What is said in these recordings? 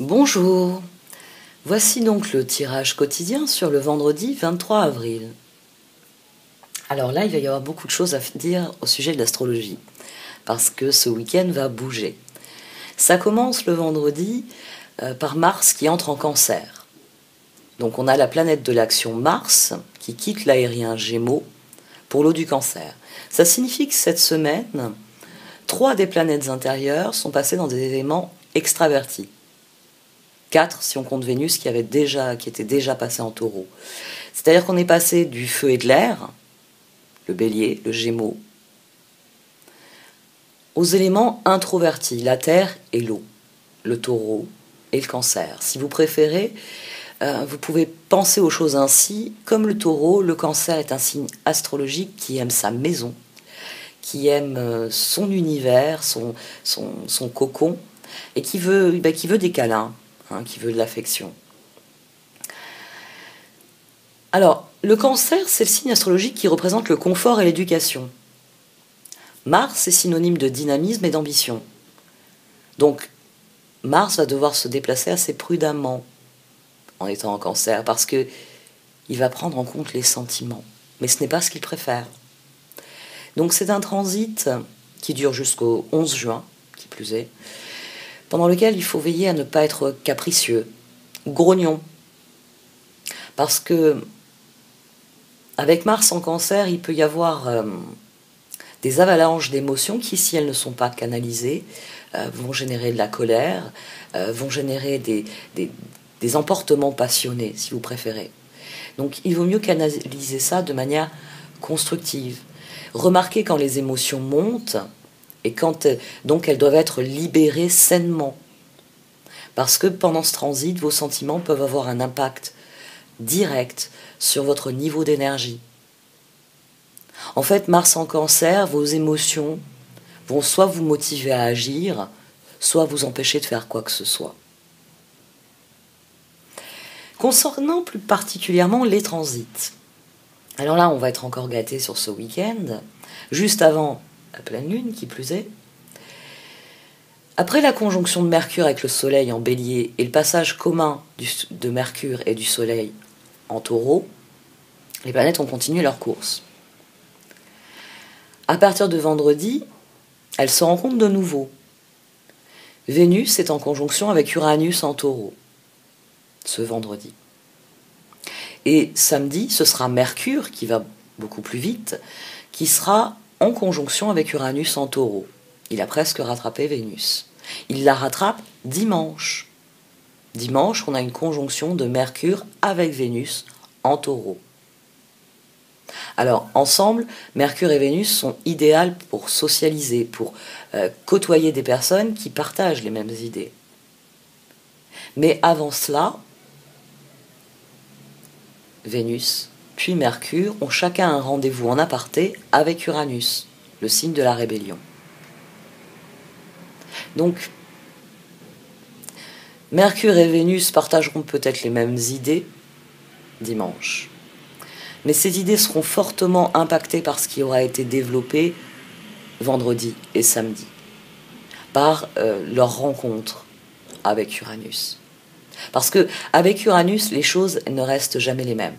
Bonjour, voici donc le tirage quotidien sur le vendredi 23 avril. Alors là, il va y avoir beaucoup de choses à dire au sujet de l'astrologie, parce que ce week-end va bouger. Ça commence le vendredi par Mars qui entre en Cancer. Donc on a la planète de l'action Mars qui quitte l'aérien Gémeaux pour l'eau du Cancer. Ça signifie que cette semaine, 3 des planètes intérieures sont passées dans des éléments extravertis. 4 si on compte Vénus qui était déjà passé en Taureau. C'est-à-dire qu'on est passé du feu et de l'air, le Bélier, le Gémeaux, aux éléments introvertis, la Terre et l'eau, le Taureau et le Cancer. Si vous préférez, vous pouvez penser aux choses ainsi. Comme le Taureau, le Cancer est un signe astrologique qui aime sa maison, qui aime son univers, son cocon, et qui veut des câlins, qui veut de l'affection. Alors, le Cancer, c'est le signe astrologique qui représente le confort et l'éducation. Mars est synonyme de dynamisme et d'ambition. Donc, Mars va devoir se déplacer assez prudemment en étant en Cancer, parce que il va prendre en compte les sentiments. Mais ce n'est pas ce qu'il préfère. Donc c'est un transit qui dure jusqu'au 11 juin, qui plus est, pendant lequel il faut veiller à ne pas être capricieux, grognon. Parce que avec Mars en Cancer, il peut y avoir des avalanches d'émotions qui, si elles ne sont pas canalisées, vont générer de la colère, vont générer des emportements passionnés, si vous préférez. Donc il vaut mieux canaliser ça de manière constructive. Remarquez quand les émotions montent, et quand donc elles doivent être libérées sainement. Parce que pendant ce transit, vos sentiments peuvent avoir un impact direct sur votre niveau d'énergie. En fait, Mars en Cancer, vos émotions vont soit vous motiver à agir, soit vous empêcher de faire quoi que ce soit. Concernant plus particulièrement les transits, alors là, on va être encore gâté sur ce week-end, juste avant la pleine lune, qui plus est. Après la conjonction de Mercure avec le Soleil en Bélier et le passage commun de Mercure et du Soleil en Taureau, les planètes ont continué leur course. À partir de vendredi, elles se rencontrent de nouveau. Vénus est en conjonction avec Uranus en Taureau, ce vendredi. Et samedi, ce sera Mercure, qui va beaucoup plus vite, qui sera en conjonction avec Uranus en Taureau. Il a presque rattrapé Vénus. Il la rattrape dimanche. Dimanche, on a une conjonction de Mercure avec Vénus en Taureau. Alors, ensemble, Mercure et Vénus sont idéales pour socialiser, pour côtoyer des personnes qui partagent les mêmes idées. Mais avant cela, Vénus puis Mercure ont chacun un rendez-vous en aparté avec Uranus, le signe de la rébellion. Donc, Mercure et Vénus partageront peut-être les mêmes idées dimanche. Mais ces idées seront fortement impactées par ce qui aura été développé vendredi et samedi, par leur rencontre avec Uranus. Parce que avec Uranus, les choses ne restent jamais les mêmes.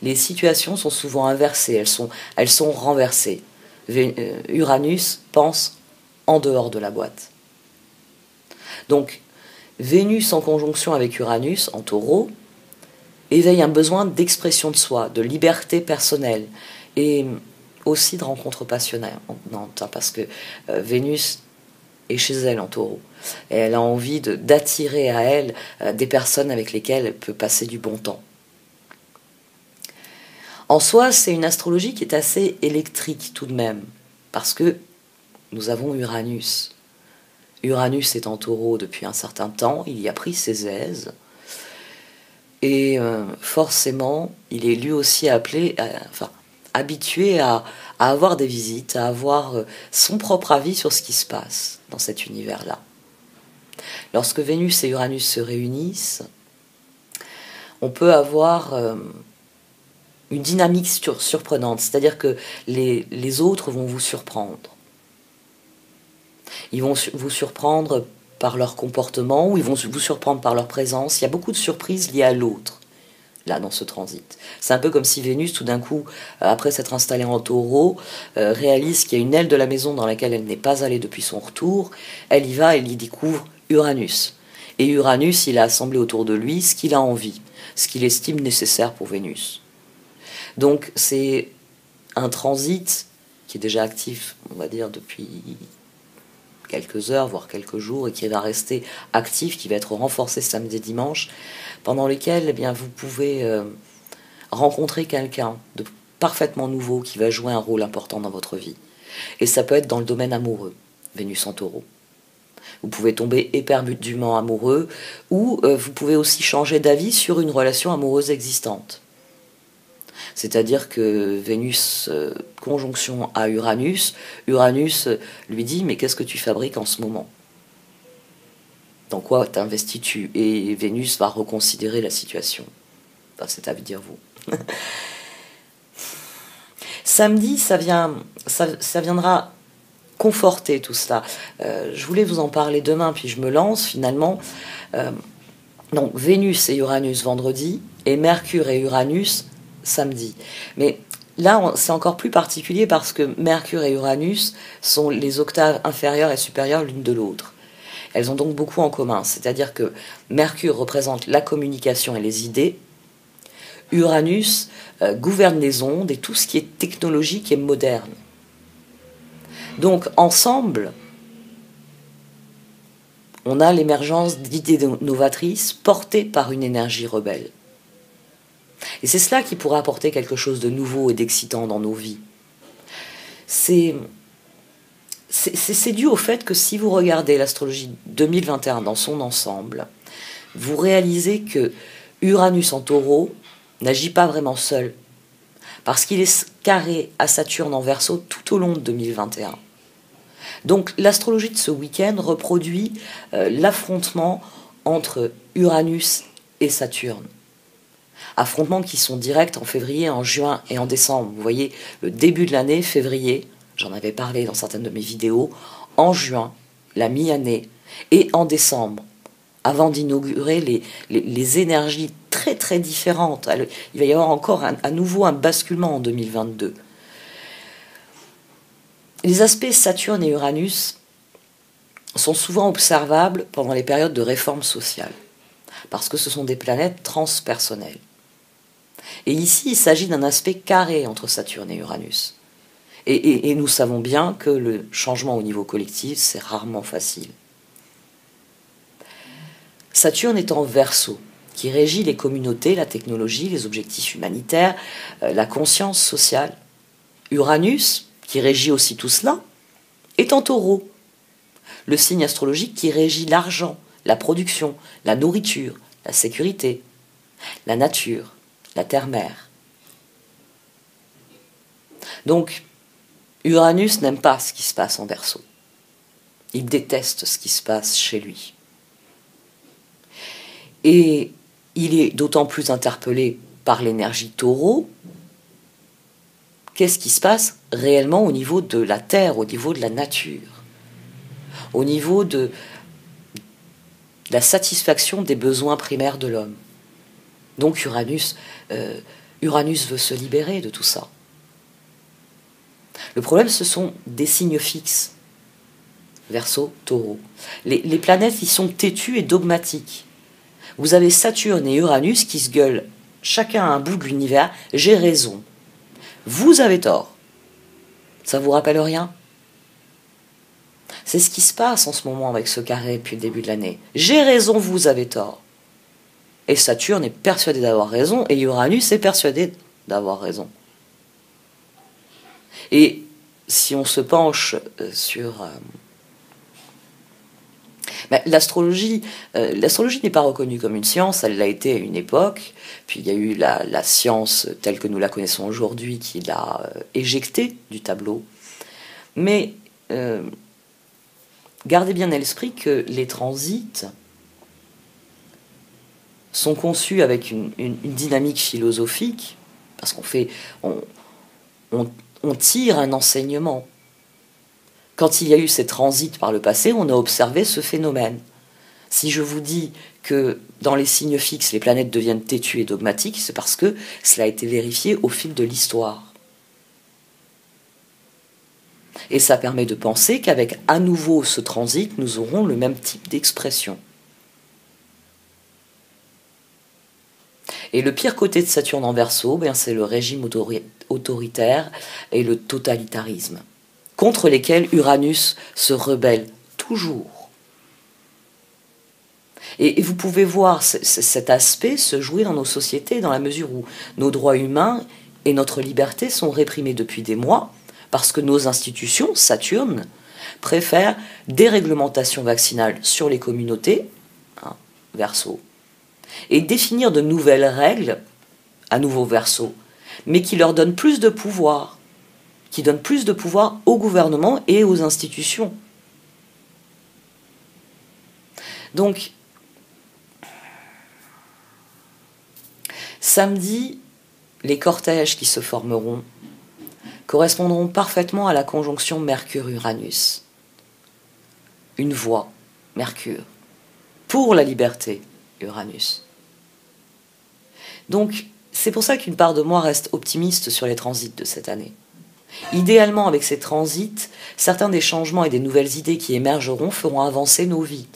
Les situations sont souvent inversées, elles sont renversées. Uranus pense en dehors de la boîte. Donc, Vénus en conjonction avec Uranus en Taureau éveille un besoin d'expression de soi, de liberté personnelle et aussi de rencontres passionnelles, parce que Vénus est chez elle en Taureau. Et elle a envie d'attirer à elle des personnes avec lesquelles elle peut passer du bon temps. En soi, c'est une astrologie qui est assez électrique tout de même, parce que nous avons Uranus. Uranus est en Taureau depuis un certain temps, il y a pris ses aises, et forcément, il est lui aussi habitué à avoir des visites, à avoir son propre avis sur ce qui se passe dans cet univers-là. Lorsque Vénus et Uranus se réunissent, on peut avoir une dynamique surprenante, c'est-à-dire que les autres vont vous surprendre. Ils vont vous surprendre par leur comportement, ou ils vont vous surprendre par leur présence. Il y a beaucoup de surprises liées à l'autre, là, dans ce transit. C'est un peu comme si Vénus, tout d'un coup, après s'être installée en Taureau, réalise qu'il y a une aile de la maison dans laquelle elle n'est pas allée depuis son retour. Elle y va, elle y découvre Uranus. Et Uranus, il a assemblé autour de lui ce qu'il a envie, ce qu'il estime nécessaire pour Vénus. Donc c'est un transit qui est déjà actif, on va dire, depuis quelques heures, voire quelques jours, et qui va rester actif, qui va être renforcé samedi et dimanche, pendant lesquels eh bien, vous pouvez rencontrer quelqu'un de parfaitement nouveau qui va jouer un rôle important dans votre vie. Et ça peut être dans le domaine amoureux, Vénus en Taureau. Vous pouvez tomber éperdument amoureux, ou vous pouvez aussi changer d'avis sur une relation amoureuse existante. C'est-à-dire que Vénus, conjonction à Uranus, Uranus lui dit « Mais qu'est-ce que tu fabriques en ce moment ? Dans quoi t'investis-tu » Et Vénus va reconsidérer la situation. Enfin, c'est à dire vous. Samedi, ça viendra conforter tout cela. Je voulais vous en parler demain, puis je me lance finalement. Donc Vénus et Uranus vendredi, et Mercure et Uranus samedi. Mais là, c'est encore plus particulier parce que Mercure et Uranus sont les octaves inférieures et supérieures l'une de l'autre. Elles ont donc beaucoup en commun, c'est-à-dire que Mercure représente la communication et les idées, Uranus gouverne les ondes et tout ce qui est technologique et moderne. Donc ensemble, on a l'émergence d'idées novatrices portées par une énergie rebelle. Et c'est cela qui pourrait apporter quelque chose de nouveau et d'excitant dans nos vies. C'est dû au fait que si vous regardez l'astrologie 2021 dans son ensemble, vous réalisez que Uranus en Taureau n'agit pas vraiment seul, parce qu'il est carré à Saturne en Verseau tout au long de 2021. Donc l'astrologie de ce week-end reproduit l'affrontement entre Uranus et Saturne. Affrontements qui sont directs en février, en juin et en décembre. Vous voyez, le début de l'année, février, j'en avais parlé dans certaines de mes vidéos, en juin, la mi-année, et en décembre, avant d'inaugurer les énergies très très différentes. Il va y avoir encore à nouveau un basculement en 2022. Les aspects Saturne et Uranus sont souvent observables pendant les périodes de réforme sociale, parce que ce sont des planètes transpersonnelles. Et ici, il s'agit d'un aspect carré entre Saturne et Uranus. Et nous savons bien que le changement au niveau collectif, c'est rarement facile. Saturne est en Verseau, qui régit les communautés, la technologie, les objectifs humanitaires, la conscience sociale. Uranus, qui régit aussi tout cela, est en Taureau, le signe astrologique qui régit l'argent, la production, la nourriture, la sécurité, la nature, la terre-mère. Donc, Uranus n'aime pas ce qui se passe en Verseau. Il déteste ce qui se passe chez lui. Et il est d'autant plus interpellé par l'énergie Taureau. Qu'est-ce qui se passe réellement au niveau de la terre, au niveau de la nature, au niveau de la satisfaction des besoins primaires de l'homme. Donc Uranus veut se libérer de tout ça. Le problème, ce sont des signes fixes. Verseau, Taureau. Les planètes, ils sont têtues et dogmatiques. Vous avez Saturne et Uranus qui se gueulent chacun à un bout de l'univers. J'ai raison. Vous avez tort. Ça vous rappelle rien ? C'est ce qui se passe en ce moment avec ce carré depuis le début de l'année. J'ai raison, vous avez tort. Et Saturne est persuadé d'avoir raison et Uranus est persuadé d'avoir raison. Et si on se penche sur... l'astrologie n'est pas reconnue comme une science, elle l'a été à une époque, puis il y a eu la science telle que nous la connaissons aujourd'hui qui l'a éjectée du tableau. Mais gardez bien à l'esprit que les transits sont conçus avec une dynamique philosophique, parce on tire un enseignement. Quand il y a eu ces transits par le passé, on a observé ce phénomène. Si je vous dis que dans les signes fixes, les planètes deviennent têtues et dogmatiques, c'est parce que cela a été vérifié au fil de l'histoire. Et ça permet de penser qu'avec à nouveau ce transit, nous aurons le même type d'expression. Et le pire côté de Saturne en Verseau, c'est le régime autoritaire et le totalitarisme, contre lesquels Uranus se rebelle toujours. Et vous pouvez voir cet aspect se jouer dans nos sociétés, dans la mesure où nos droits humains et notre liberté sont réprimés depuis des mois, parce que nos institutions, Saturne, préfèrent des réglementations vaccinales sur les communautés, Verseau, et définir de nouvelles règles, à nouveau Verseau, mais qui leur donnent plus de pouvoir, qui donnent plus de pouvoir au gouvernement et aux institutions. Donc, samedi, les cortèges qui se formeront correspondront parfaitement à la conjonction Mercure-Uranus. Une voie, Mercure, pour la liberté, Uranus. Donc, c'est pour ça qu'une part de moi reste optimiste sur les transits de cette année. Idéalement, avec ces transits, certains des changements et des nouvelles idées qui émergeront feront avancer nos vies,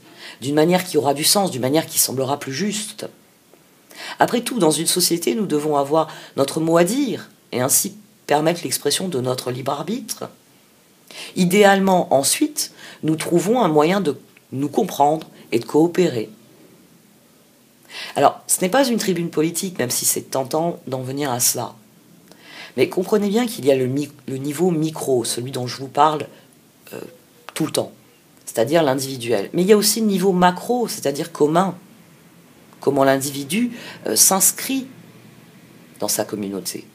d'une manière qui aura du sens, d'une manière qui semblera plus juste. Après tout, dans une société, nous devons avoir notre mot à dire, et ainsi permettre l'expression de notre libre arbitre. Idéalement, ensuite, nous trouvons un moyen de nous comprendre et de coopérer. Alors, ce n'est pas une tribune politique, même si c'est tentant d'en venir à cela. Mais comprenez bien qu'il y a le niveau micro, celui dont je vous parle tout le temps, c'est-à-dire l'individuel. Mais il y a aussi le niveau macro, c'est-à-dire commun, comment l'individu s'inscrit dans sa communauté.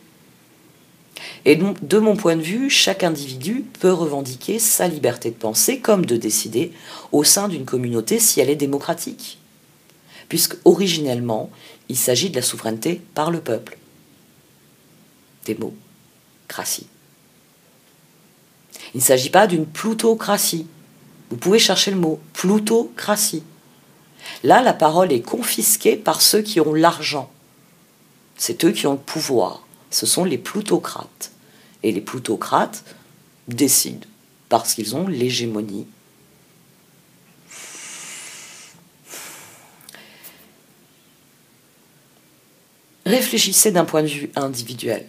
Et donc, de mon point de vue, chaque individu peut revendiquer sa liberté de penser comme de décider au sein d'une communauté si elle est démocratique. Puisque, originellement, il s'agit de la souveraineté par le peuple. Démocratie. Il ne s'agit pas d'une plutocratie. Vous pouvez chercher le mot plutocratie. Là, la parole est confisquée par ceux qui ont l'argent. C'est eux qui ont le pouvoir. Ce sont les plutocrates. Et les plutocrates décident parce qu'ils ont l'hégémonie. Réfléchissez d'un point de vue individuel.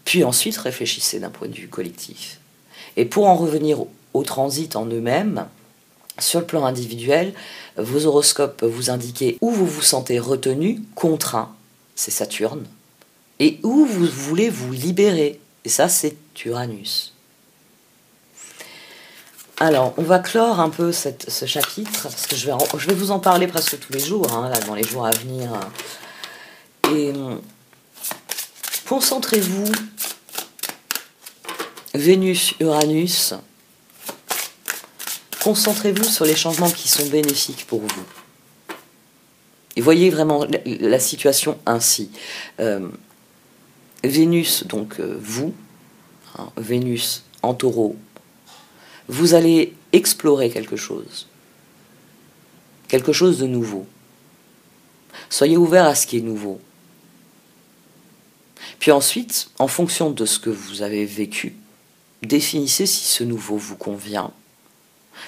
Puis ensuite, réfléchissez d'un point de vue collectif. Et pour en revenir au transit en eux-mêmes, sur le plan individuel, vos horoscopes peuvent vous indiquer où vous vous sentez retenu, contraint, c'est Saturne, et où vous voulez vous libérer, et ça c'est Uranus. Alors, on va clore un peu ce chapitre, parce que je vais vous en parler presque tous les jours, là, dans les jours à venir. Et concentrez-vous, Vénus-Uranus, concentrez-vous sur les changements qui sont bénéfiques pour vous. Et voyez vraiment la situation ainsi. Vénus, donc vous, Vénus en taureau, vous allez explorer quelque chose de nouveau. Soyez ouvert à ce qui est nouveau. Puis ensuite, en fonction de ce que vous avez vécu, définissez si ce nouveau vous convient,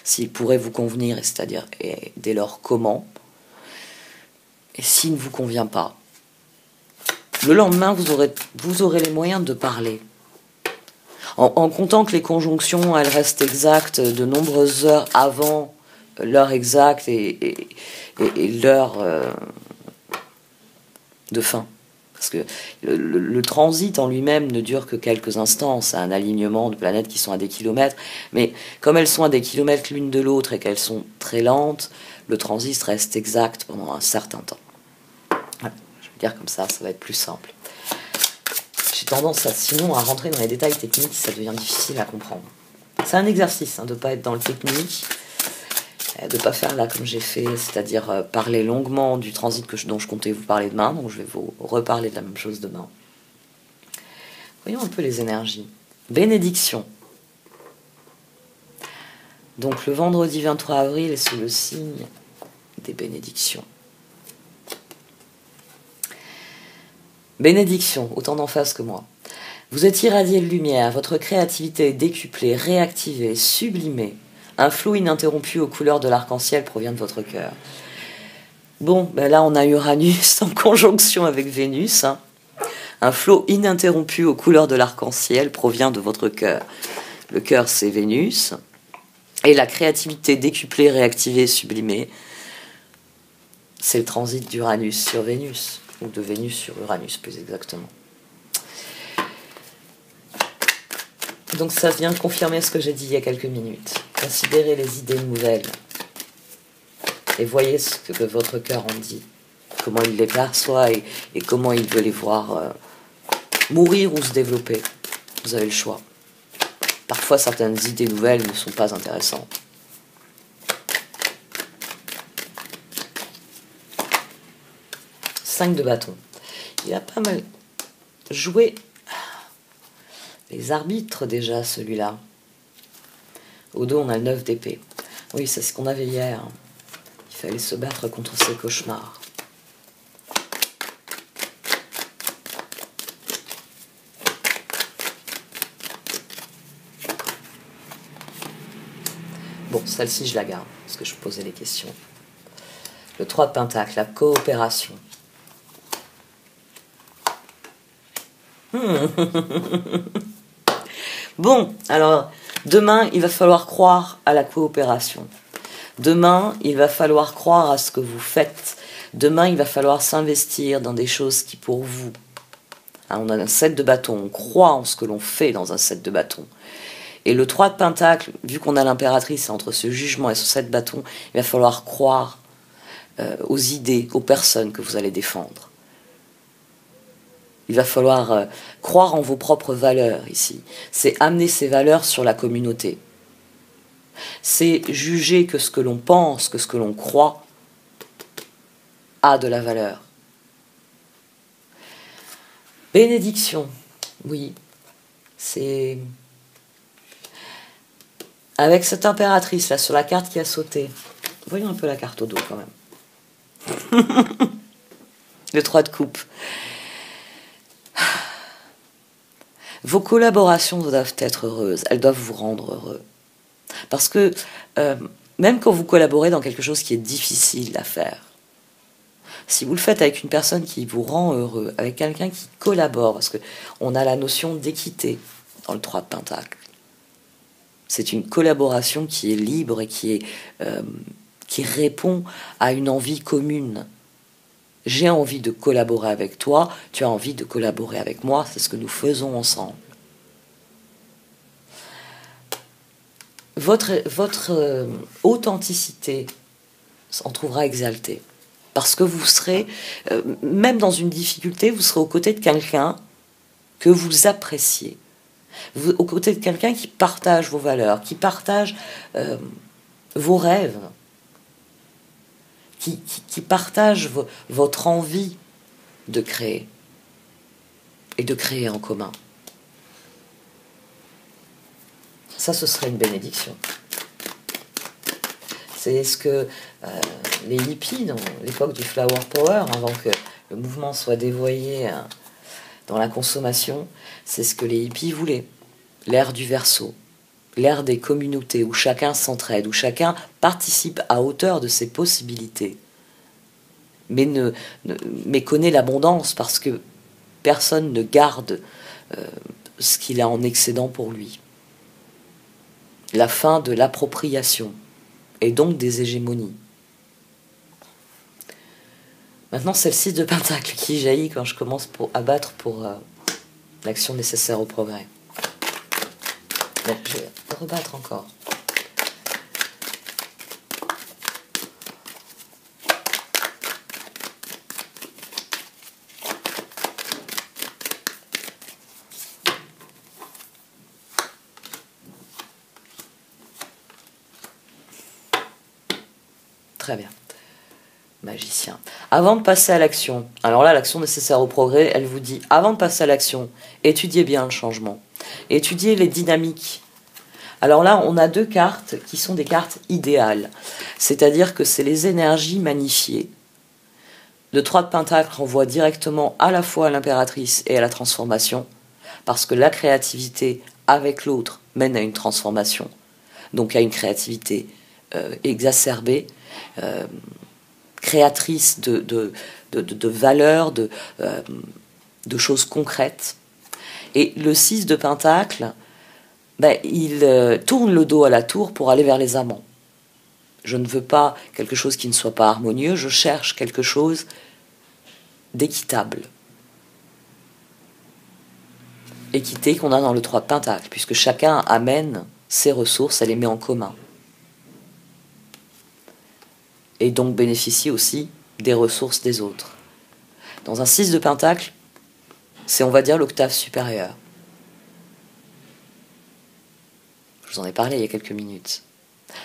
s'il pourrait vous convenir, c'est-à-dire et dès lors comment, et s'il ne vous convient pas. Le lendemain, vous aurez les moyens de parler. En comptant que les conjonctions, elles restent exactes de nombreuses heures avant l'heure exacte et l'heure de fin. Parce que le transit en lui-même ne dure que quelques instants. C'est un alignement de planètes qui sont à des kilomètres. Mais comme elles sont à des kilomètres l'une de l'autre et qu'elles sont très lentes, le transit reste exact pendant un certain temps. Voilà. Je vais dire comme ça va être plus simple. J'ai tendance sinon à rentrer dans les détails techniques, ça devient difficile à comprendre. C'est un exercice de ne pas être dans le technique, de ne pas faire là comme j'ai fait, c'est-à-dire parler longuement du transit dont je comptais vous parler demain, donc je vais vous reparler de la même chose demain. Voyons un peu les énergies. Bénédiction. Donc le vendredi 23 avril est sous le signe des bénédictions. Bénédiction, autant d'en face que moi. Vous êtes irradié de lumière, votre créativité est décuplée, réactivée, sublimée. Un flot ininterrompu aux couleurs de l'arc-en-ciel provient de votre cœur. Bon, ben là on a Uranus en conjonction avec Vénus. Hein. Un flot ininterrompu aux couleurs de l'arc-en-ciel provient de votre cœur. Le cœur, c'est Vénus. Et la créativité décuplée, réactivée, sublimée, c'est le transit d'Uranus sur Vénus. Ou de Vénus sur Uranus, plus exactement. Donc ça vient confirmer ce que j'ai dit il y a quelques minutes. Considérez les idées nouvelles. Et voyez ce que votre cœur en dit. Comment il les perçoit et comment il veut les voir mourir ou se développer. Vous avez le choix. Parfois, certaines idées nouvelles ne sont pas intéressantes. Cinq de bâton. Il a pas mal joué les arbitres déjà, celui-là. Au dos, on a le 9 d'épée. Oui, c'est ce qu'on avait hier. Il fallait se battre contre ses cauchemars. Bon, celle-ci, je la garde, parce que je posais les questions. Le 3 de Pentacle, la coopération. Bon, alors, demain, il va falloir croire à la coopération. Demain, il va falloir croire à ce que vous faites. Demain, il va falloir s'investir dans des choses qui, pour vous... Hein, on a un 7 de bâton, on croit en ce que l'on fait dans un 7 de bâton. Et le 3 de Pentacle, vu qu'on a l'impératrice entre ce jugement et ce 7 de bâton, il va falloir croire aux idées, aux personnes que vous allez défendre. Il va falloir croire en vos propres valeurs ici. C'est amener ces valeurs sur la communauté. C'est juger que ce que l'on pense, que ce que l'on croit a de la valeur. Bénédiction, oui, c'est... Avec cette impératrice là sur la carte qui a sauté, voyons un peu la carte au dos quand même. Le 3 de coupe. Vos collaborations doivent être heureuses, elles doivent vous rendre heureux. Parce que même quand vous collaborez dans quelque chose qui est difficile à faire, si vous le faites avec une personne qui vous rend heureux, avec quelqu'un qui collabore, parce qu'on a la notion d'équité dans le 3 de Pentacle, c'est une collaboration qui est libre et qui répond à une envie commune. J'ai envie de collaborer avec toi, tu as envie de collaborer avec moi, c'est ce que nous faisons ensemble. Votre authenticité s'en trouvera exaltée. Parce que vous serez, même dans une difficulté, vous serez aux côtés de quelqu'un que vous appréciez. Aux côtés de quelqu'un qui partage vos valeurs, qui partage vos rêves, qui partage votre envie de créer et de créer en commun. Ça, ce serait une bénédiction. C'est ce que les hippies, dans l'époque du Flower Power, avant que le mouvement soit dévoyé dans la consommation, c'est ce que les hippies voulaient. L'ère du Verseau, l'ère des communautés où chacun s'entraide, où chacun participe à hauteur de ses possibilités, mais connaît l'abondance parce que personne ne garde ce qu'il a en excédent pour lui. La fin de l'appropriation et donc des hégémonies. Maintenant, c'est le 6 de Pentacle qui jaillit quand je commence à battre pour l'action nécessaire au progrès. Bon, je vais rebattre encore. Très bien. Magicien. Avant de passer à l'action, alors là, l'action nécessaire au progrès, elle vous dit, avant de passer à l'action, étudiez bien le changement. Étudiez les dynamiques. Alors là, on a deux cartes qui sont des cartes idéales. C'est-à-dire que c'est les énergies magnifiées. Le 3 de Pentacle renvoie directement à la fois à l'impératrice et à la transformation, parce que la créativité avec l'autre mène à une transformation, donc à une créativité exacerbée, créatrice de valeurs, de choses concrètes. Et le 6 de Pentacle, il tourne le dos à la tour pour aller vers les amants. Je ne veux pas quelque chose qui ne soit pas harmonieux, je cherche quelque chose d'équitable. Équité qu'on a dans le 3 de Pentacle, puisque chacun amène ses ressources, elle les met en commun. Et donc bénéficie aussi des ressources des autres. Dans un 6 de Pentacle, c'est, on va dire, l'octave supérieure. Je vous en ai parlé il y a quelques minutes.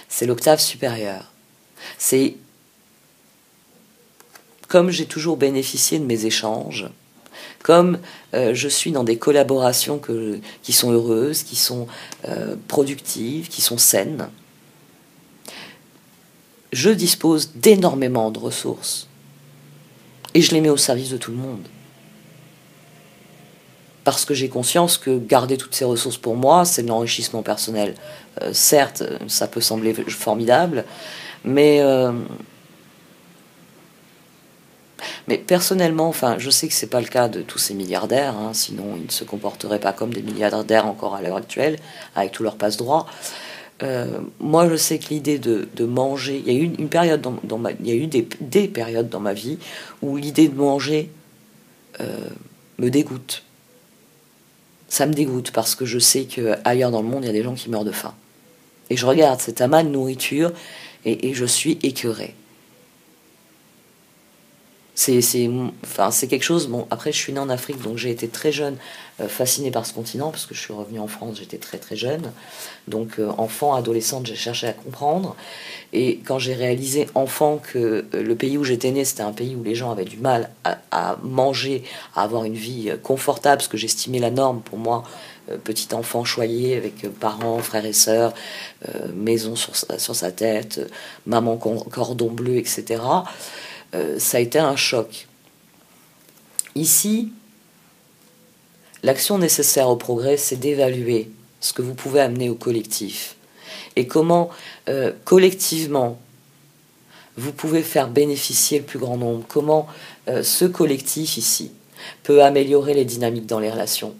C'est l'octave supérieure. C'est comme j'ai toujours bénéficié de mes échanges, comme je suis dans des collaborations qui sont heureuses, qui sont productives, qui sont saines, je dispose d'énormément de ressources. Et je les mets au service de tout le monde. Parce que j'ai conscience que garder toutes ces ressources pour moi, c'est de l'enrichissement personnel. Certes, ça peut sembler formidable, mais personnellement, enfin, je sais que c'est pas le cas de tous ces milliardaires, hein, sinon ils ne se comporteraient pas comme des milliardaires encore à l'heure actuelle, avec tout leur passe-droit. Moi, je sais que l'idée de manger, il y a eu une période il y a eu des périodes dans ma vie où l'idée de manger me dégoûte. Ça me dégoûte parce que je sais qu'ailleurs dans le monde, il y a des gens qui meurent de faim. Et je regarde cet amas de nourriture et je suis écœurée. C'est quelque chose... Bon, après, je suis née en Afrique, donc j'ai été très jeune fascinée par ce continent, parce que je suis revenue en France, j'étais très très jeune. Donc, enfant, adolescente, j'ai cherché à comprendre. Et quand j'ai réalisé, enfant, que le pays où j'étais née, c'était un pays où les gens avaient du mal à manger, à avoir une vie confortable, parce que j'estimais la norme pour moi, petit enfant choyé avec parents, frères et sœurs, maison sur sa tête, maman cordon bleu, etc., ça a été un choc. Ici, l'action nécessaire au progrès, c'est d'évaluer ce que vous pouvez amener au collectif. Et comment, collectivement, vous pouvez faire bénéficier le plus grand nombre. Comment ce collectif ici peut améliorer les dynamiques dans les relations.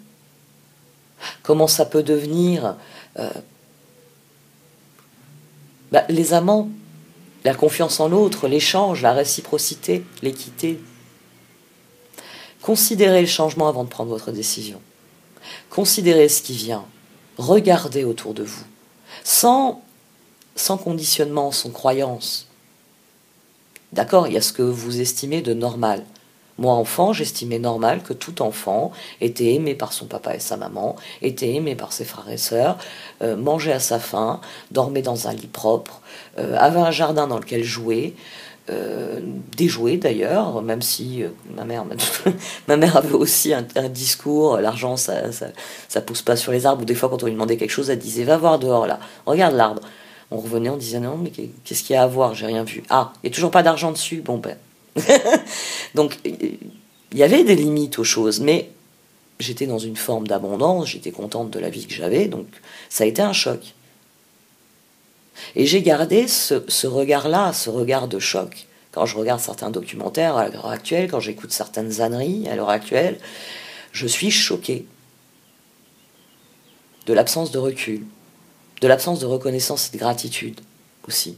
Comment ça peut devenir les amants. La confiance en l'autre, l'échange, la réciprocité, l'équité. Considérez le changement avant de prendre votre décision. Considérez ce qui vient. Regardez autour de vous. Sans conditionnement, sans croyance. D'accord, il y a ce que vous estimez de normal. Moi, enfant, j'estimais normal que tout enfant était aimé par son papa et sa maman, était aimé par ses frères et sœurs, mangeait à sa faim, dormait dans un lit propre, avait un jardin dans lequel jouer, des jouets d'ailleurs, même si ma mère avait aussi un discours, l'argent ça pousse pas sur les arbres, ou des fois quand on lui demandait quelque chose, elle disait va voir dehors là, regarde l'arbre. On revenait, on disait non mais qu'est-ce qu'il y a à voir, j'ai rien vu. Ah, il n'y a toujours pas d'argent dessus, bon ben... Donc il y avait des limites aux choses, mais j'étais dans une forme d'abondance, j'étais contente de la vie que j'avais, donc ça a été un choc. Et j'ai gardé ce regard-là, ce regard de choc. Quand je regarde certains documentaires à l'heure actuelle, quand j'écoute certaines âneries à l'heure actuelle, je suis choquée de l'absence de recul, de l'absence de reconnaissance et de gratitude aussi.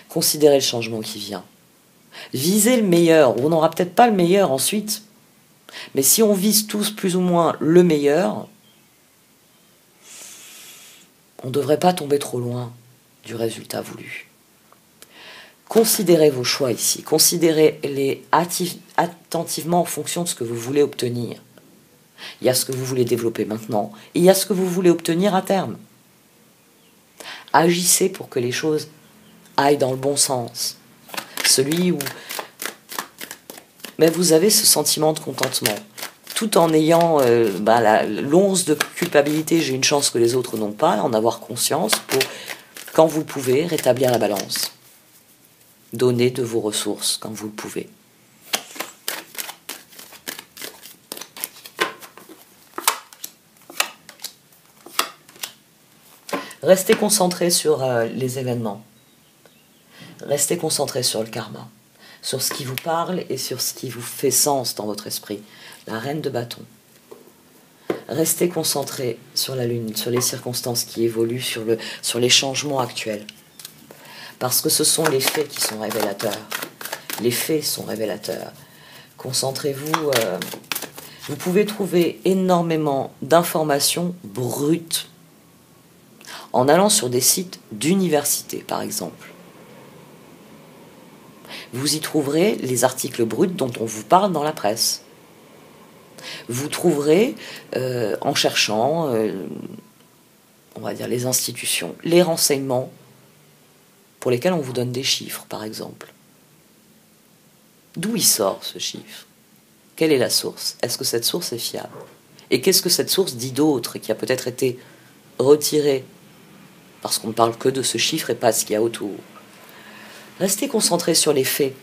Considérez le changement qui vient. Visez le meilleur. On n'aura peut-être pas le meilleur ensuite, mais si on vise tous plus ou moins le meilleur, on ne devrait pas tomber trop loin du résultat voulu. Considérez vos choix ici, considérez-les attentivement en fonction de ce que vous voulez obtenir. Il y a ce que vous voulez développer maintenant, et il y a ce que vous voulez obtenir à terme. Agissez pour que les choses aillent dans le bon sens. Celui où vous avez ce sentiment de contentement. tout en ayant l'once de culpabilité, j'ai une chance que les autres n'ont pas, en avoir conscience pour, quand vous le pouvez, rétablir la balance. Donner de vos ressources quand vous le pouvez. Restez concentré sur les événements. Restez concentré sur le karma, sur ce qui vous parle et sur ce qui vous fait sens dans votre esprit. La reine de bâton. Restez concentré sur la lune, sur les circonstances qui évoluent, sur les changements actuels. Parce que ce sont les faits qui sont révélateurs. Les faits sont révélateurs. Concentrez-vous. Vous pouvez trouver énormément d'informations brutes en allant sur des sites d'université, par exemple. Vous y trouverez les articles bruts dont on vous parle dans la presse. Vous trouverez, en cherchant, on va dire les institutions, les renseignements pour lesquels on vous donne des chiffres, par exemple. D'où il sort ce chiffre? Quelle est la source? Est-ce que cette source est fiable? Et qu'est-ce que cette source dit d'autre, qui a peut-être été retirée parce qu'on ne parle que de ce chiffre et pas de ce qu'il y a autour? Restez concentré sur les faits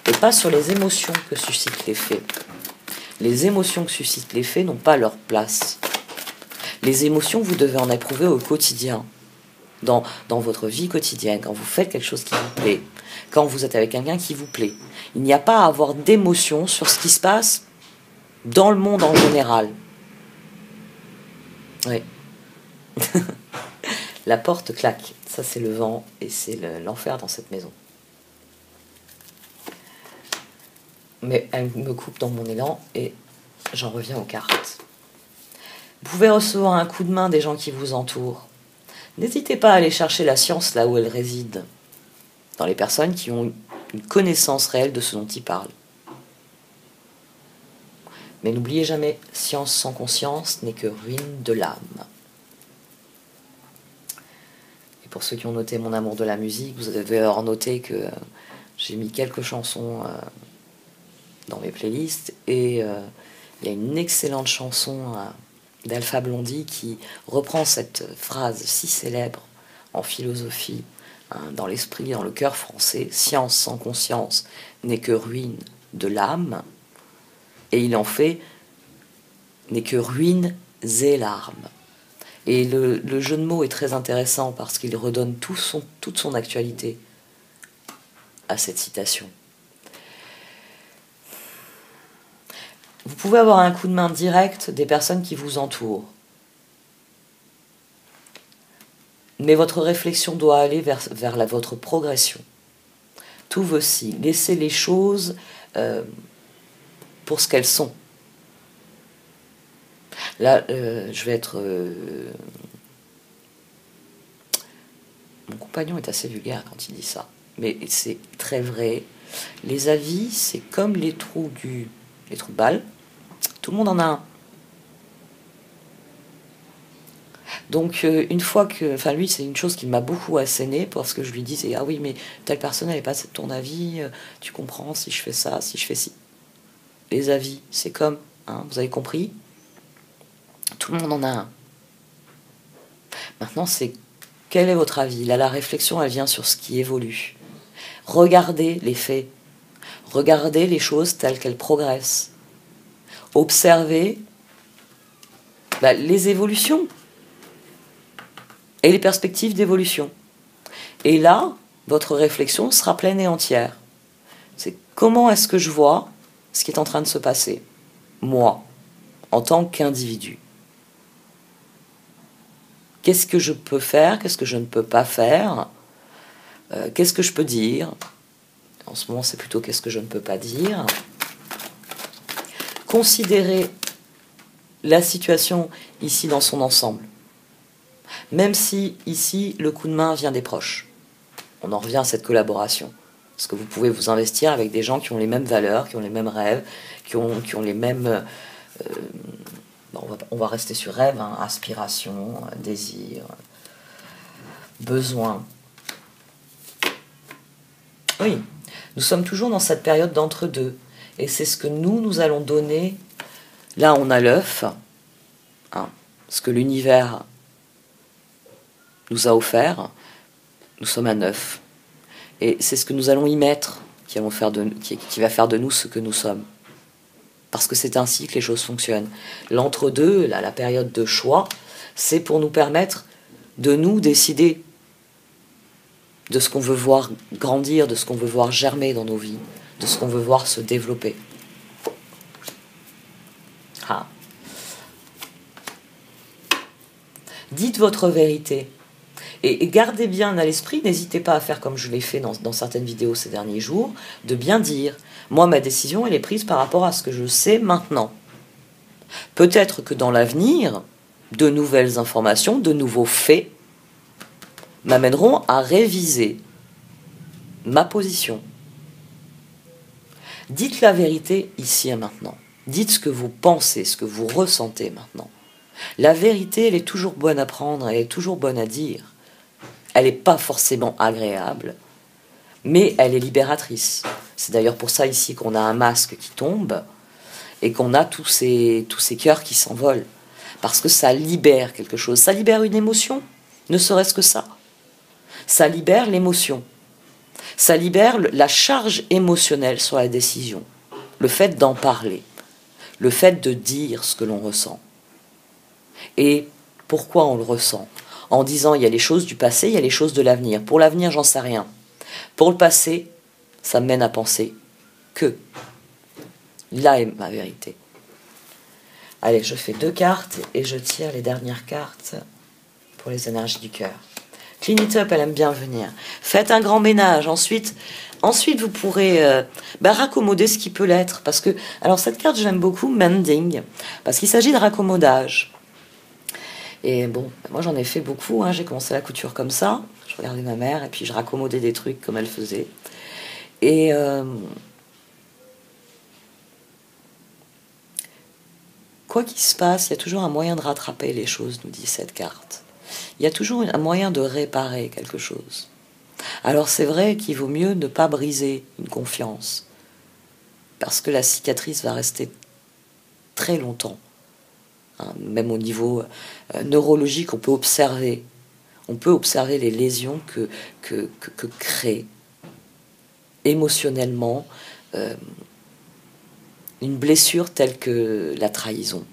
et pas sur les émotions que suscitent les faits. Les émotions que suscitent les faits n'ont pas leur place. Les émotions, vous devez en éprouver au quotidien, dans votre vie quotidienne, quand vous faites quelque chose qui vous plaît, quand vous êtes avec quelqu'un qui vous plaît. Il n'y a pas à avoir d'émotion sur ce qui se passe dans le monde en général. Oui. La porte claque. Ça, c'est le vent et c'est l'enfer dans cette maison. Mais elle me coupe dans mon élan et j'en reviens aux cartes. Vous pouvez recevoir un coup de main des gens qui vous entourent. N'hésitez pas à aller chercher la science là où elle réside, dans les personnes qui ont une connaissance réelle de ce dont ils parlent. Mais n'oubliez jamais, science sans conscience n'est que ruine de l'âme. Et pour ceux qui ont noté mon amour de la musique, vous devez avoir noté que j'ai mis quelques chansons dans mes playlists et il y a une excellente chanson d'Alpha Blondy qui reprend cette phrase si célèbre en philosophie, dans l'esprit, dans le cœur français: science sans conscience n'est que ruine de l'âme, et il en fait n'est que ruine et larmes. Et le jeu de mots est très intéressant parce qu'il redonne toute son actualité à cette citation. Vous pouvez avoir un coup de main direct des personnes qui vous entourent. Mais votre réflexion doit aller vers votre progression. Tout aussi. Laissez les choses pour ce qu'elles sont. Là, je vais être... Mon compagnon est assez vulgaire quand il dit ça. Mais c'est très vrai. Les avis, c'est comme les trous de balle. Tout le monde en a un. Donc, une fois que... Enfin, lui, c'est une chose qui m'a beaucoup asséné parce que je lui disais: ah oui, mais telle personne n'avait pas ton avis, tu comprends si je fais ça, si je fais ci. Les avis, c'est comme... vous avez compris? Tout le monde en a un. Maintenant, c'est... Quel est votre avis? Là, la réflexion, elle vient sur ce qui évolue. Regardez les faits. Regardez les choses telles qu'elles progressent. Observez les évolutions et les perspectives d'évolution. Et là, votre réflexion sera pleine et entière. C'est comment est-ce que je vois ce qui est en train de se passer, moi, en tant qu'individu. Qu'est-ce que je peux faire? Qu'est-ce que je ne peux pas faire? Qu'est-ce que je peux dire? En ce moment, c'est plutôt qu'est-ce que je ne peux pas dire. Considérez la situation ici dans son ensemble. Même si ici, le coup de main vient des proches. On en revient à cette collaboration. Parce que vous pouvez vous investir avec des gens qui ont les mêmes valeurs, qui ont les mêmes rêves, qui ont les mêmes... on va rester sur rêve, aspiration, désir, besoin. Oui, nous sommes toujours dans cette période d'entre-deux. Et c'est ce que nous allons donner Là, on a l'œuf, hein, ce que l'univers nous a offert. Nous sommes un œuf. Et c'est ce que nous allons y mettre qui va faire de nous ce que nous sommes. Parce que c'est ainsi que les choses fonctionnent. L'entre-deux, la période de choix, c'est pour nous permettre de nous décider de ce qu'on veut voir grandir, de ce qu'on veut voir germer dans nos vies, de ce qu'on veut voir se développer. Ah. Dites votre vérité. Et gardez bien à l'esprit, n'hésitez pas à faire comme je l'ai fait dans certaines vidéos ces derniers jours, de bien dire, moi ma décision elle est prise par rapport à ce que je sais maintenant. Peut-être que dans l'avenir, de nouvelles informations, de nouveaux faits, m'amèneront à réviser ma position. Dites la vérité ici et maintenant. Dites ce que vous pensez, ce que vous ressentez maintenant. La vérité, elle est toujours bonne à prendre, elle est toujours bonne à dire. Elle n'est pas forcément agréable, mais elle est libératrice. C'est d'ailleurs pour ça ici qu'on a un masque qui tombe et qu'on a tous ces cœurs qui s'envolent. Parce que ça libère quelque chose. Ça libère une émotion, ne serait-ce que ça. Ça libère l'émotion. Ça libère la charge émotionnelle sur la décision. Le fait d'en parler. Le fait de dire ce que l'on ressent. Et pourquoi on le ressent ? En disant, il y a les choses du passé, il y a les choses de l'avenir. Pour l'avenir, j'en sais rien. Pour le passé, ça me mène à penser que là est ma vérité. Allez, je fais 2 cartes et je tire les dernières cartes pour les énergies du cœur. Clean it up, elle aime bien venir. Faites un grand ménage. Ensuite vous pourrez raccommoder ce qui peut l'être. Parce que, alors cette carte, je l'aime beaucoup, mending, parce qu'il s'agit de raccommodage. Et bon, moi j'en ai fait beaucoup, hein. J'ai commencé la couture comme ça, je regardais ma mère et puis je raccommodais des trucs comme elle faisait. Et quoi qu'il se passe, il y a toujours un moyen de rattraper les choses, nous dit cette carte. Il y a toujours un moyen de réparer quelque chose. Alors c'est vrai qu'il vaut mieux ne pas briser une confiance, parce que la cicatrice va rester très longtemps. Même au niveau neurologique, on peut observer les lésions que crée émotionnellement une blessure telle que la trahison.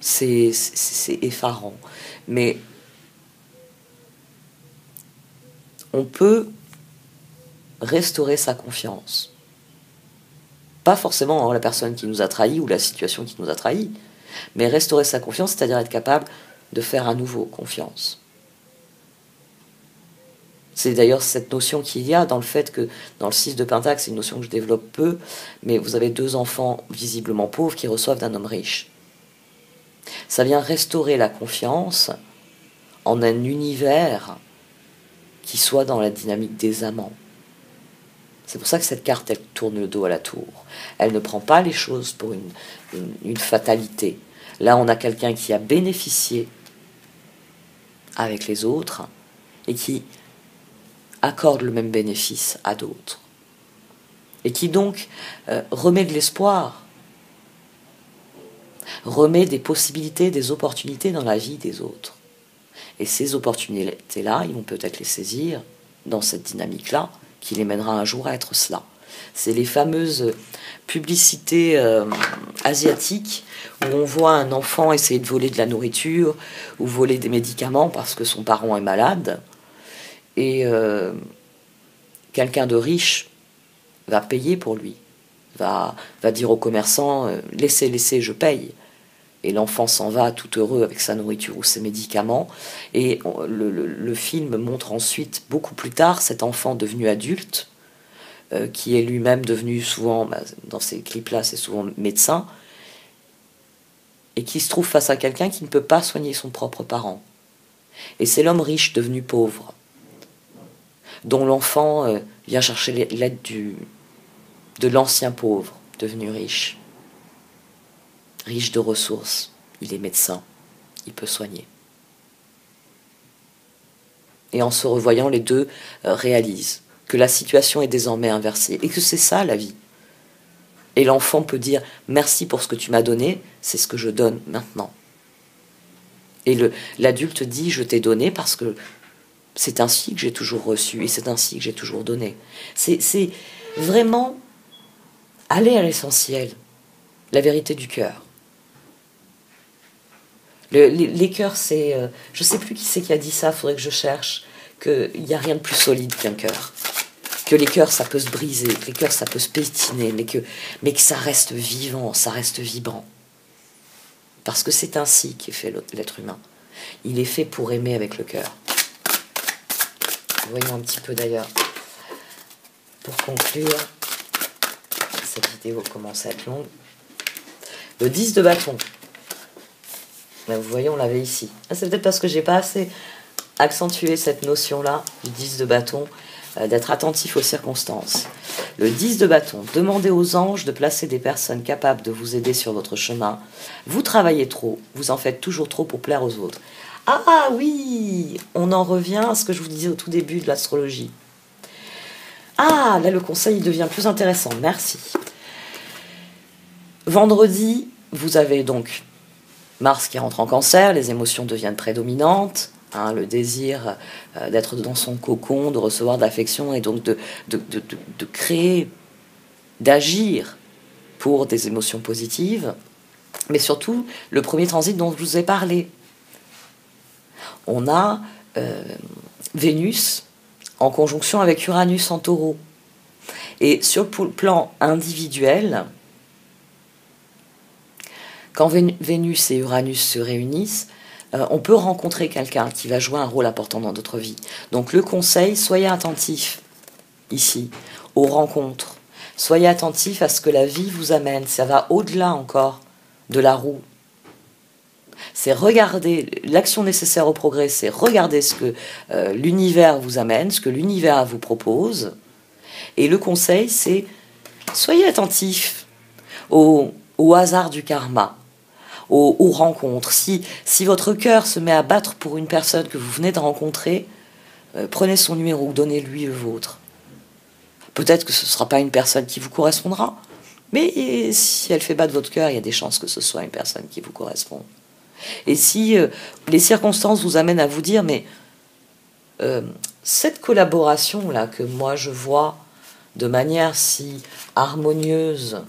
C'est effarant. Mais on peut restaurer sa confiance. Pas forcément en la personne qui nous a trahis ou la situation qui nous a trahis, mais restaurer sa confiance, c'est-à-dire être capable de faire à nouveau confiance. C'est d'ailleurs cette notion qu'il y a dans le fait que dans le 6 de Pentacle, c'est une notion que je développe peu, mais vous avez 2 enfants visiblement pauvres qui reçoivent d'un homme riche. Ça vient restaurer la confiance en un univers qui soit dans la dynamique des amants. C'est pour ça que cette carte, elle tourne le dos à la tour. Elle ne prend pas les choses pour une fatalité. Là, on a quelqu'un qui a bénéficié avec les autres et qui accorde le même bénéfice à d'autres. Et qui donc remet de l'espoir, remet des possibilités, des opportunités dans la vie des autres. Et ces opportunités-là, ils vont peut-être les saisir dans cette dynamique-là, qui les mènera un jour à être cela. C'est les fameuses publicités asiatiques où on voit un enfant essayer de voler de la nourriture ou voler des médicaments parce que son parent est malade. Et quelqu'un de riche va payer pour lui, va dire au commerçant « laissez, je paye ». Et l'enfant s'en va tout heureux avec sa nourriture ou ses médicaments. Et le film montre ensuite, beaucoup plus tard, cet enfant devenu adulte, qui est lui-même devenu souvent, dans ces clips-là, c'est souvent médecin, et qui se trouve face à quelqu'un qui ne peut pas soigner son propre parent. Et c'est l'homme riche devenu pauvre, dont l'enfant vient chercher l'aide de l'ancien pauvre devenu riche. Riche de ressources, il est médecin, il peut soigner. Et en se revoyant, les deux réalisent que la situation est désormais inversée et que c'est ça la vie. Et l'enfant peut dire « merci pour ce que tu m'as donné, c'est ce que je donne maintenant ». Et l'adulte dit « je t'ai donné parce que c'est ainsi que j'ai toujours reçu et c'est ainsi que j'ai toujours donné ». C'est vraiment aller à l'essentiel, la vérité du cœur. Les cœurs, c'est... je ne sais plus qui c'est qui a dit ça, il faudrait que je cherche, qu'il n'y a rien de plus solide qu'un cœur. Que les cœurs, ça peut se briser, que les cœurs, ça peut se pétiner, mais que ça reste vivant, ça reste vibrant. Parce que c'est ainsi qu'est fait l'être humain. Il est fait pour aimer avec le cœur. Voyons un petit peu d'ailleurs. Pour conclure, cette vidéo commence à être longue. Le 10 de bâton. Là, vous voyez, on l'avait ici. C'est peut-être parce que j'ai pas assez accentué cette notion-là, du 10 de bâton, d'être attentif aux circonstances. Le 10 de bâton, demandez aux anges de placer des personnes capables de vous aider sur votre chemin. Vous travaillez trop, vous en faites toujours trop pour plaire aux autres. Ah oui, on en revient à ce que je vous disais au tout début de l'astrologie. Ah, là le conseil devient plus intéressant, merci. Vendredi, vous avez donc Mars qui rentre en Cancer, les émotions deviennent prédominantes, hein, le désir d'être dans son cocon, de recevoir de l'affection et donc de créer, d'agir pour des émotions positives, mais surtout le premier transit dont je vous ai parlé. On a Vénus en conjonction avec Uranus en Taureau. Et sur le plan individuel, quand Vénus et Uranus se réunissent, on peut rencontrer quelqu'un qui va jouer un rôle important dans notre vie. Donc le conseil, soyez attentifs ici aux rencontres. Soyez attentifs à ce que la vie vous amène. Ça va au-delà encore de la roue. C'est regarder l'action nécessaire au progrès, c'est regarder ce que l'univers vous amène, ce que l'univers vous propose. Et le conseil, c'est soyez attentifs au hasard du karma, aux rencontres. Si votre cœur se met à battre pour une personne que vous venez de rencontrer, prenez son numéro, donnez-lui le vôtre. Peut-être que ce ne sera pas une personne qui vous correspondra, mais si elle fait battre votre cœur, il y a des chances que ce soit une personne qui vous correspond. Et si les circonstances vous amènent à vous dire, mais cette collaboration-là que moi je vois de manière si harmonieuse,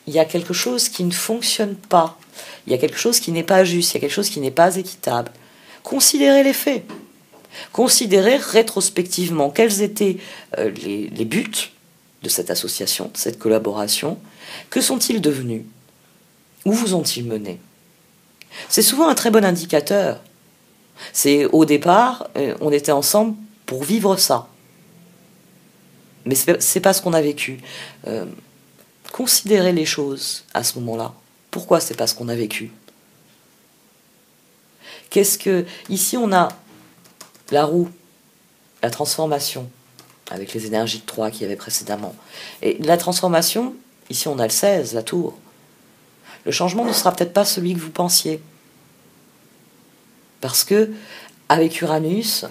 il y a quelque chose qui ne fonctionne pas, il y a quelque chose qui n'est pas juste, il y a quelque chose qui n'est pas équitable. Considérez les faits. Considérez rétrospectivement quels étaient les buts de cette association, de cette collaboration. Que sont-ils devenus? Où vous ont-ils mené? C'est souvent un très bon indicateur. C'est au départ, on était ensemble pour vivre ça. Mais c'est pas ce qu'on a vécu. Considérez les choses à ce moment-là. Pourquoi c'est pas ce qu'on a vécu? Ici on a la roue, la transformation, avec les énergies de 3 qu'il y avait précédemment. Et la transformation, ici on a le 16, la tour. Le changement ne sera peut-être pas celui que vous pensiez. Parce que, avec Uranus,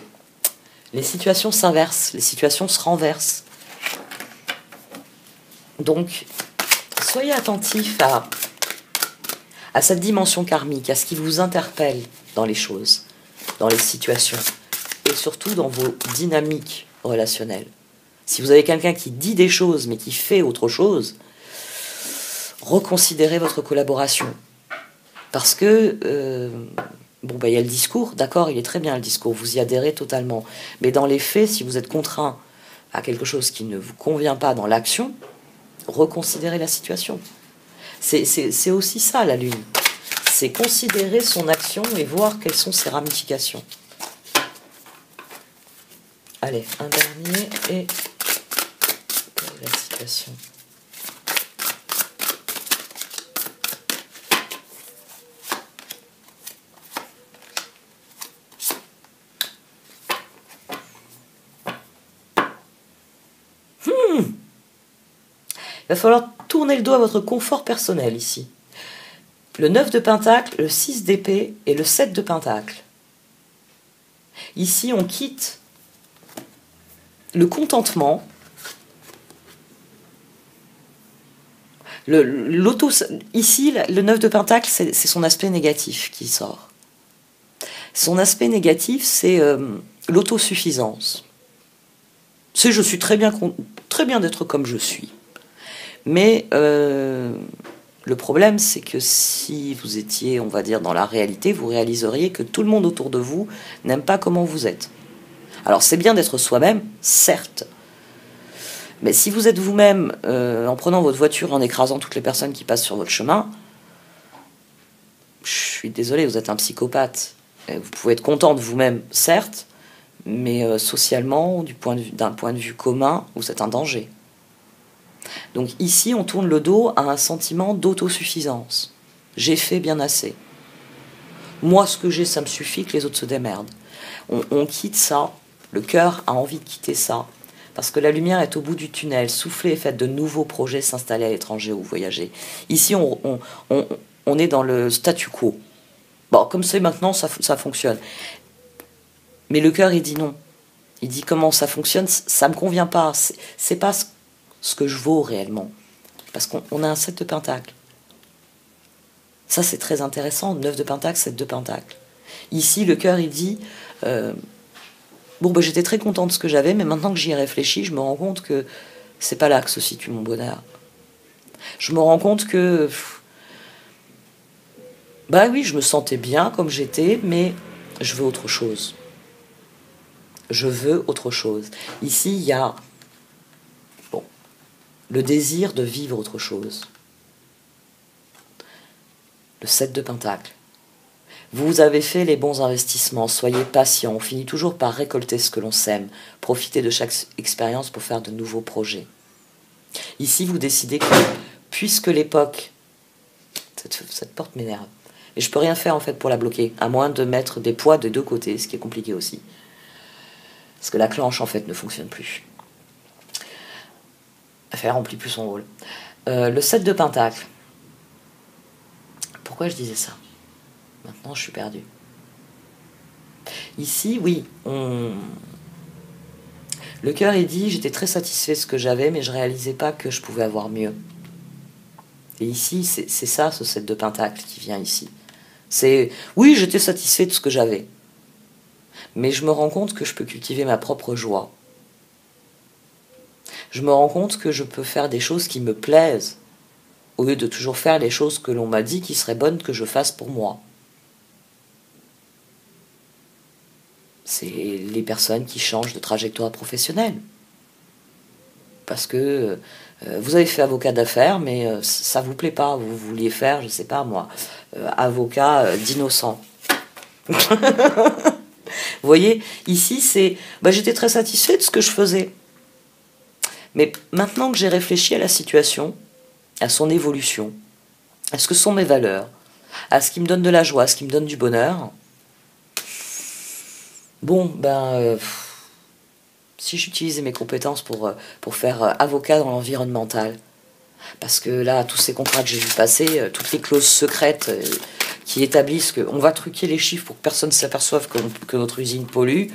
les situations s'inversent, les situations se renversent. Donc, soyez attentifs à cette dimension karmique, à ce qui vous interpelle dans les choses, dans les situations, et surtout dans vos dynamiques relationnelles. Si vous avez quelqu'un qui dit des choses, mais qui fait autre chose, reconsidérez votre collaboration. Parce que, il y a le discours, d'accord, il est très bien le discours, vous y adhérez totalement. Mais dans les faits, si vous êtes contraint à quelque chose qui ne vous convient pas dans l'action, reconsidérez la situation. C'est aussi ça, la Lune. C'est considérer son action et voir quelles sont ses ramifications. Allez, un dernier et... quelle est la situation ? Il va falloir tourner le dos à votre confort personnel ici. Le 9 de Pentacle, le 6 d'épée et le 7 de Pentacle. Ici, on quitte le contentement Ici, le 9 de Pentacle, c'est son aspect négatif qui sort. Son aspect négatif, c'est l'autosuffisance. C'est je suis très bien d'être comme je suis. Mais le problème, c'est que si vous étiez, on va dire, dans la réalité, vous réaliseriez que tout le monde autour de vous n'aime pas comment vous êtes. Alors c'est bien d'être soi-même, certes. Mais si vous êtes vous-même, en prenant votre voiture, en écrasant toutes les personnes qui passent sur votre chemin, je suis désolé, vous êtes un psychopathe. Vous pouvez être content de vous-même, certes, mais socialement, d'un point de vue commun, vous êtes un danger. Donc ici, on tourne le dos à un sentiment d'autosuffisance. J'ai fait bien assez. Moi, ce que j'ai, ça me suffit, que les autres se démerdent. On quitte ça. Le cœur a envie de quitter ça. Parce que la lumière est au bout du tunnel. Souffler et faire de nouveaux projets, s'installer à l'étranger ou voyager. Ici, on est dans le statu quo. Bon, comme c'est maintenant, ça fonctionne. Mais le cœur, il dit non. Il dit comment ça fonctionne, ça me convient pas. C'est pas ce que je vaux réellement. Parce qu'on a un 7 de pentacle. Ça, c'est très intéressant. 9 de pentacle, 7 de pentacle. Ici, le cœur, il dit j'étais très content de ce que j'avais, mais maintenant que j'y ai réfléchi, je me rends compte que c'est pas là que se situe mon bonheur. Je me rends compte que oui, je me sentais bien comme j'étais, mais je veux autre chose. Je veux autre chose. Ici, il y a le désir de vivre autre chose. Le 7 de pentacle. Vous avez fait les bons investissements, soyez patient, on finit toujours par récolter ce que l'on sème, profitez de chaque expérience pour faire de nouveaux projets. Ici, vous décidez que, puisque l'époque... Cette porte m'énerve. Et je peux rien faire en fait pour la bloquer, à moins de mettre des poids de deux côtés, ce qui est compliqué aussi. Parce que la clenche en fait ne fonctionne plus. Elle remplit plus son rôle. Le 7 de pentacle. Pourquoi je disais ça ? Maintenant, je suis perdue. Ici, oui, le cœur est dit, j'étais très satisfait de ce que j'avais, mais je réalisais pas que je pouvais avoir mieux. Et ici, c'est ça, ce 7 de pentacle qui vient ici. C'est, oui, j'étais satisfait de ce que j'avais, mais je me rends compte que je peux cultiver ma propre joie. Je me rends compte que je peux faire des choses qui me plaisent, au lieu de toujours faire les choses que l'on m'a dit qui seraient bonnes que je fasse pour moi. C'est les personnes qui changent de trajectoire professionnelle. Parce que vous avez fait avocat d'affaires, mais ça vous plaît pas. Vous vouliez faire, je sais pas moi, avocat d'innocent. Vous voyez, ici, c'est... j'étais très satisfait de ce que je faisais. Mais maintenant que j'ai réfléchi à la situation, à son évolution, à ce que sont mes valeurs, à ce qui me donne de la joie, à ce qui me donne du bonheur... si j'utilisais mes compétences pour faire avocat dans l'environnemental, parce que là, tous ces contrats que j'ai vu passer, toutes les clauses secrètes qui établissent qu'on va truquer les chiffres pour que personne ne s'aperçoive que notre usine pollue,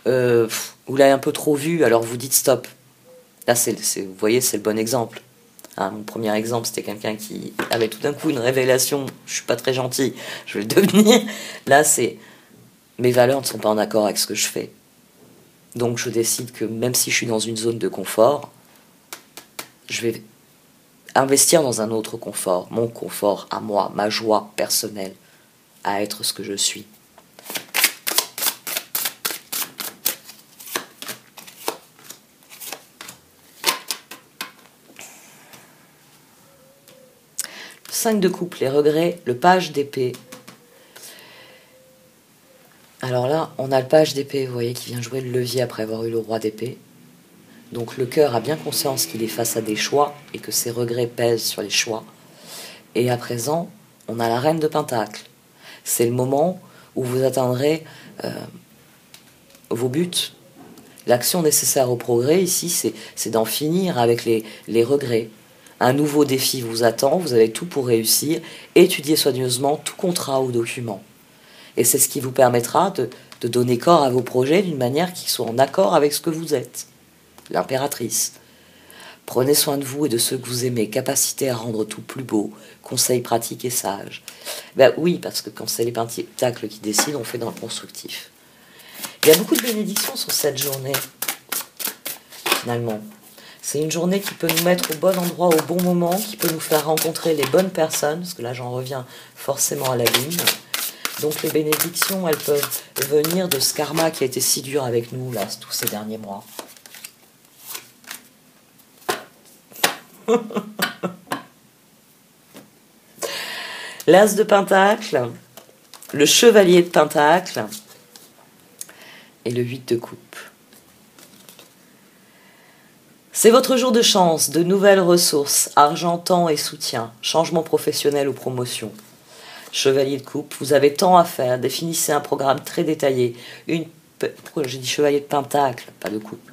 vous l'avez un peu trop vu, alors vous dites stop. Là, vous voyez, c'est le bon exemple. Hein, mon premier exemple, c'était quelqu'un qui avait tout d'un coup une révélation, je suis pas très gentil, je vais le devenir. Là, c'est... Mes valeurs ne sont pas en accord avec ce que je fais. Donc je décide que même si je suis dans une zone de confort, je vais investir dans un autre confort, mon confort à moi, ma joie personnelle, à être ce que je suis. Le 5 de coupe, les regrets, le page d'épée. Alors là, on a le page d'épée, vous voyez, qui vient jouer le levier après avoir eu le roi d'épée. Donc le cœur a bien conscience qu'il est face à des choix et que ses regrets pèsent sur les choix. Et à présent, on a la reine de pentacle. C'est le moment où vous atteindrez vos buts. L'action nécessaire au progrès, ici, c'est d'en finir avec les regrets. Un nouveau défi vous attend, vous avez tout pour réussir. Étudiez soigneusement tout contrat ou document. Et c'est ce qui vous permettra de donner corps à vos projets d'une manière qui soit en accord avec ce que vous êtes, l'impératrice. Prenez soin de vous et de ceux que vous aimez. Capacité à rendre tout plus beau. Conseils pratiques et sages. Ben oui, parce que quand c'est les pentacles qui décident, on fait dans le constructif. Il y a beaucoup de bénédictions sur cette journée, finalement. C'est une journée qui peut nous mettre au bon endroit, au bon moment, qui peut nous faire rencontrer les bonnes personnes, parce que là j'en reviens forcément à la lune. Donc les bénédictions, elles peuvent venir de ce karma qui a été si dur avec nous, là, tous ces derniers mois. L'as de pentacle, le chevalier de pentacle et le 8 de coupe. C'est votre jour de chance, de nouvelles ressources, argent, temps et soutien, changement professionnel ou promotion. Chevalier de coupe, vous avez tant à faire, définissez un programme très détaillé. Pourquoi j'ai dit chevalier de pentacle, pas de coupe.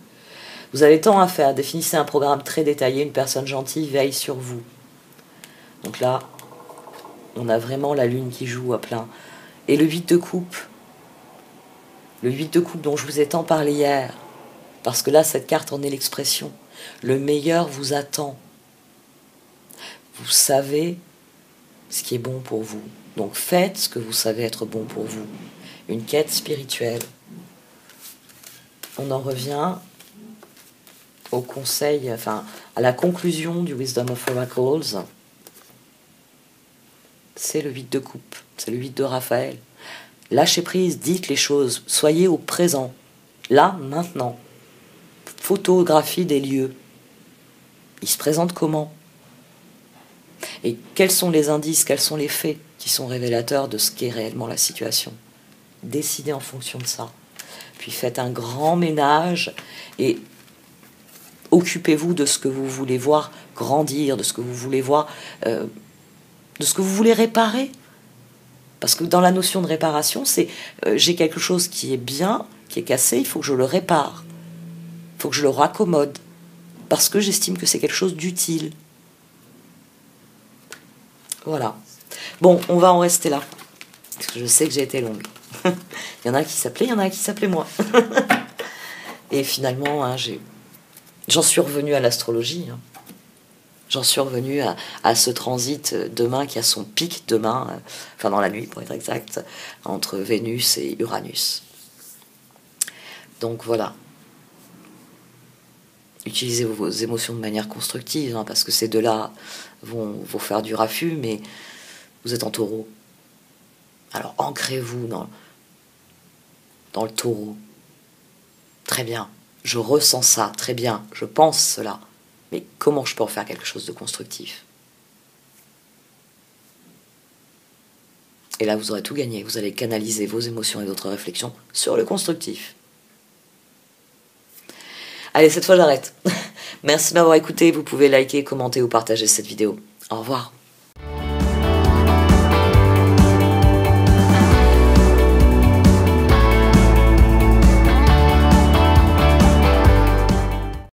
Vous avez tant à faire, définissez un programme très détaillé, une personne gentille veille sur vous. Donc là, on a vraiment la lune qui joue à plein. Et le 8 de coupe, dont je vous ai tant parlé hier, parce que là, cette carte en est l'expression. Le meilleur vous attend. Vous savez ce qui est bon pour vous. Donc faites ce que vous savez être bon pour vous. Une quête spirituelle. On en revient au conseil, enfin à la conclusion du Wisdom of Oracles. C'est le 8 de coupe, c'est le 8 de Raphaël. Lâchez prise, dites les choses, soyez au présent, là, maintenant. Photographie des lieux. Ils se présentent comment? Et quels sont les indices, quels sont les faits qui sont révélateurs de ce qu'est réellement la situation? Décidez en fonction de ça. Puis faites un grand ménage et occupez-vous de ce que vous voulez voir grandir, de ce que vous voulez voir, de ce que vous voulez réparer. Parce que dans la notion de réparation, c'est j'ai quelque chose qui est bien, qui est cassé, il faut que je le répare. Il faut que je le raccommode. Parce que j'estime que c'est quelque chose d'utile. Voilà. Bon, on va en rester là. Parce que je sais que j'ai été longue. Il y en a qui s'appelaient, il y en a qui s'appelaient moi. Et finalement, hein, j'en suis revenue à l'astrologie. Hein. J'en suis revenue à ce transit demain qui a son pic demain, enfin dans la nuit pour être exact, entre Vénus et Uranus. Donc voilà. Utilisez vos émotions de manière constructive, hein, parce que ces deux-là vont faire du raffut, mais vous êtes en taureau. Alors ancrez-vous dans le taureau. Très bien, je ressens ça, très bien, je pense cela. Mais comment je peux en faire quelque chose de constructif? Et là, vous aurez tout gagné. Vous allez canaliser vos émotions et votre réflexion sur le constructif. Allez, cette fois, j'arrête. Merci de m'avoir écouté. Vous pouvez liker, commenter ou partager cette vidéo. Au revoir.